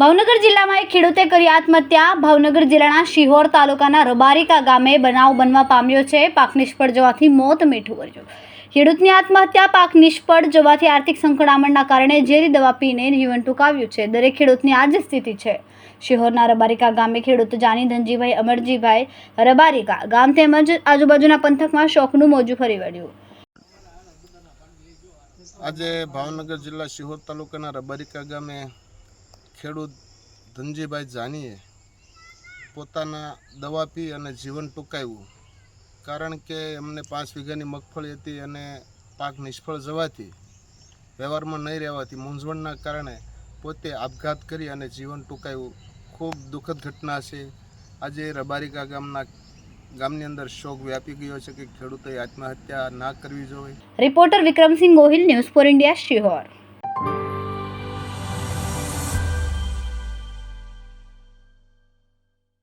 ભાવનગર જિલ્લામાં એક ખેડૂતે કરી આત્મહત્યા. ભાવનગર જિલ્લાના શિહોર તાલુકાના રબારિકા ગામે બનાવ બનવા પામ્યો છે. પાક નિષ્ફળ જવાથી મોત મીઠું કર્યું. ખેડૂતની આત્મહત્યા. પાક નિષ્ફળ જવાથી આર્થિક સંકળામણના કારણે ઝેરી દવા પીને જીવન ટૂંકાવ્યું છે. દરેક ખેડૂતની આ જ સ્થિતિ છે. શિહોરના રબારિકા ગામે ખેડૂત જાની ધનજીભાઈ અમરજીભાઈ રબારિકા ગામ તેમજ આજુબાજુના પંથકમાં શોકનું મોજું ફરી વળ્યું. આજે ભાવનગર જિલ્લા શિહોર તાલુકાના રબારિકા ગામે ખેડૂત ધનજીભાઈ જાનીએ પોતાના દવા પી અને જીવન ટૂંકાવ્યું. કારણ કે એમને 5 વીઘાની મગફળી હતી અને પાક નિષ્ફળ જવાથી વ્યવહારમાં નહીં રહેવાથી મૂંઝવણના કારણે પોતે આપઘાત કરી અને જીવન ટૂંકાવ્યું. ખૂબ દુઃખદ ઘટના છે. આજે રબારિકા ગામની અંદર શોક વ્યાપી ગયો છે કે ખેડૂતોએ આત્મહત્યા ના કરવી જોઈએ. Reporter Vikramsinh Gohil, news for India, Sihor.